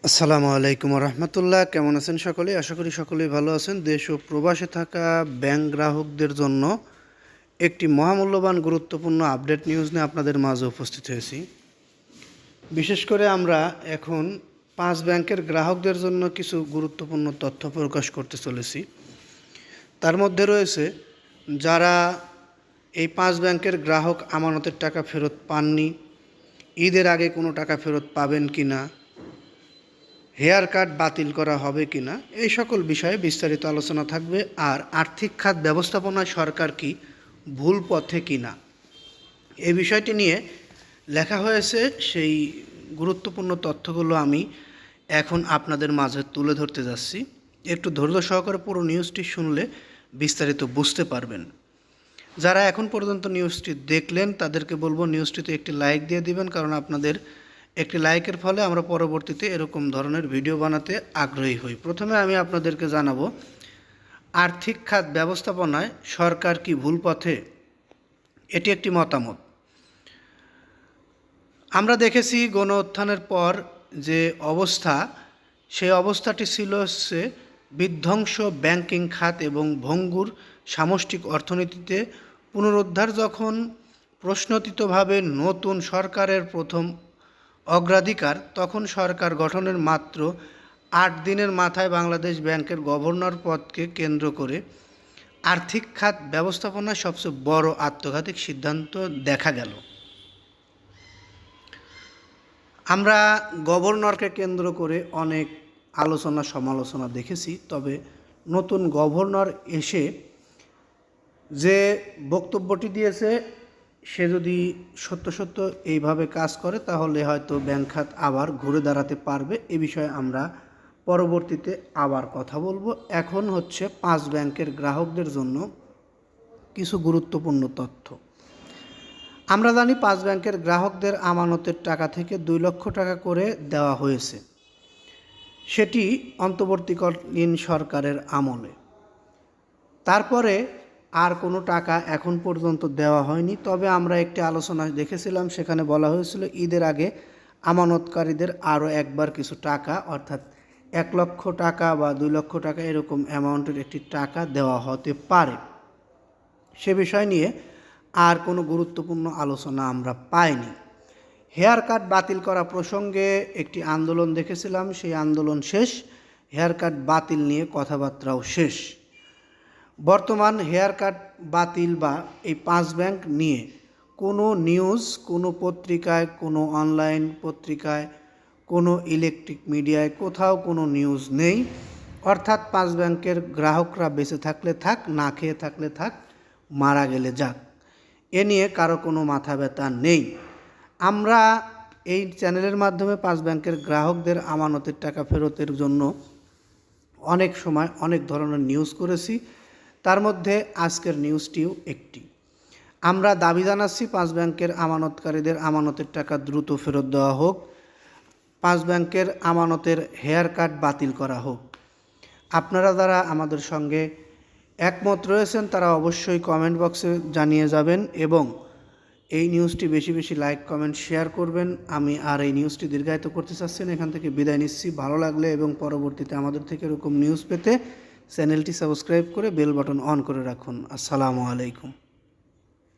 আসসালামু আলাইকুম রহমতুল্লাহ। কেমন আছেন সকলে? আশা করি সকলেই ভালো আছেন। দেশ ও প্রবাসে থাকা ব্যাংক গ্রাহকদের জন্য একটি মহামূল্যবান গুরুত্বপূর্ণ আপডেট নিউজ নিয়ে আপনাদের মাঝে উপস্থিত হয়েছি। বিশেষ করে আমরা এখন 5 ব্যাংকের গ্রাহকদের জন্য কিছু গুরুত্বপূর্ণ তথ্য প্রকাশ করতে চলেছি। তার মধ্যে রয়েছে যারা এই 5 ব্যাংকের গ্রাহক আমানতের টাকা ফেরত পাননি, ঈদের আগে কোনো টাকা ফেরত পাবেন কি না, হেয়ার কাট বাতিল করা হবে কি না, এই সকল বিষয়ে বিস্তারিত আলোচনা থাকবে। আর আর্থিক খাত ব্যবস্থাপনায় সরকার কি ভুল পথে কি না, এই বিষয়টি নিয়ে লেখা হয়েছে। সেই গুরুত্বপূর্ণ তথ্যগুলো আমি এখন আপনাদের মাঝে তুলে ধরতে যাচ্ছি। একটু ধৈর্য সহকারে পুরো নিউজটি শুনলে বিস্তারিত বুঝতে পারবেন। যারা এখন পর্যন্ত নিউজটি দেখলেন তাদেরকে বলবো নিউজটিতে একটি লাইক দিয়ে দিবেন, কারণ আপনাদের একটি লাইকের ফলে আমরা পরবর্তীতে এরকম ধরনের ভিডিও বানাতে আগ্রহী হই। প্রথমে আমি আপনাদেরকে জানাবো আর্থিক খাত ব্যবস্থাপনায় সরকার কি ভুল পথে, এটি একটি মতামত। আমরা দেখেছি গণ উত্থানের পর যে অবস্থা, সেই অবস্থাটি ছিল হচ্ছে বিধ্বংস ব্যাংকিং খাত এবং ভঙ্গুর সামষ্টিক অর্থনীতিতে পুনরুদ্ধার। যখন প্রশ্নতিতভাবে নতুন সরকারের প্রথম অগ্রাধিকার, তখন সরকার গঠনের মাত্র 8 দিনের মাথায় বাংলাদেশ ব্যাংকের গভর্নর পদকে কেন্দ্র করে আর্থিক খাত ব্যবস্থাপনার সবচেয়ে বড় আত্মঘাতী সিদ্ধান্ত দেখা গেল। আমরা গভর্নরকে কেন্দ্র করে অনেক আলোচনা সমালোচনা দেখেছি, তবে নতুন গভর্নর এসে যে বক্তব্যটি দিয়েছে, সে যদি সত্য এইভাবে কাজ করে তাহলে হয়তো ব্যাংক খাত আবার ঘুরে দাঁড়াতে পারবে। এ বিষয়ে আমরা পরবর্তীতে আবার কথা বলবো। এখন হচ্ছে 5 ব্যাংকের গ্রাহকদের জন্য কিছু গুরুত্বপূর্ণ তথ্য। আমরা জানি 5 ব্যাংকের গ্রাহকদের আমানতের টাকা থেকে 2 লক্ষ টাকা করে দেওয়া হয়েছে, সেটি অন্তর্বর্তীকালীন সরকারের আমলে। তারপরে আর কোনো টাকা এখন পর্যন্ত দেওয়া হয়নি। তবে আমরা একটি আলোচনা দেখেছিলাম, সেখানে বলা হয়েছিল ঈদের আগে আমানতকারীদের আরও একবার কিছু টাকা, অর্থাৎ 1 লক্ষ টাকা বা 2 লক্ষ টাকা এরকম অ্যামাউন্টের একটি টাকা দেওয়া হতে পারে। সে বিষয় নিয়ে আর কোনো গুরুত্বপূর্ণ আলোচনা আমরা পাইনি। হেয়ার কাট বাতিল করা প্রসঙ্গে একটি আন্দোলন দেখেছিলাম, সেই আন্দোলন শেষ, হেয়ার কাট বাতিল নিয়ে কথাবার্তাও শেষ। বর্তমান হেয়ার কাট বাতিল বা এই 5 ব্যাংক নিয়ে কোনো নিউজ, কোনো পত্রিকায়, কোনো অনলাইন পত্রিকায়, কোনো ইলেকট্রিক মিডিয়ায় কোথাও কোনো নিউজ নেই। অর্থাৎ 5 ব্যাংকের গ্রাহকরা বেঁচে থাকলে থাক, না খেয়ে থাকলে থাক, মারা গেলে যাক, এ নিয়ে কারো কোনো মাথা ব্যথা নেই। আমরা এই চ্যানেলের মাধ্যমে 5 ব্যাংকের গ্রাহকদের আমানতের টাকা ফেরতের জন্য অনেক সময় অনেক ধরনের নিউজ করেছি, তার মধ্যে আজকের নিউজটিও একটি। আমরা দাবি জানাচ্ছি 5 ব্যাংকের আমানতকারীদের আমানতের টাকা দ্রুত ফেরত দেওয়া হোক, 5 ব্যাংকের আমানতের হেয়ার কাট বাতিল করা হোক। আপনারা যারা আমাদের সঙ্গে একমত রয়েছেন তারা অবশ্যই কমেন্ট বক্সে জানিয়ে যাবেন এবং এই নিউজটি বেশি বেশি লাইক, কমেন্ট, শেয়ার করবেন। আমি আর এই নিউজটি দীর্ঘায়িত করতে চাচ্ছি না, এখান থেকে বিদায় নিচ্ছি। ভালো লাগলে এবং পরবর্তীতে আমাদের থেকে এরকম নিউজ পেতে চ্যানেলটি সাবস্ক্রাইব করে বেল বাটন অন করে রাখুন। আসসালামু আলাইকুম।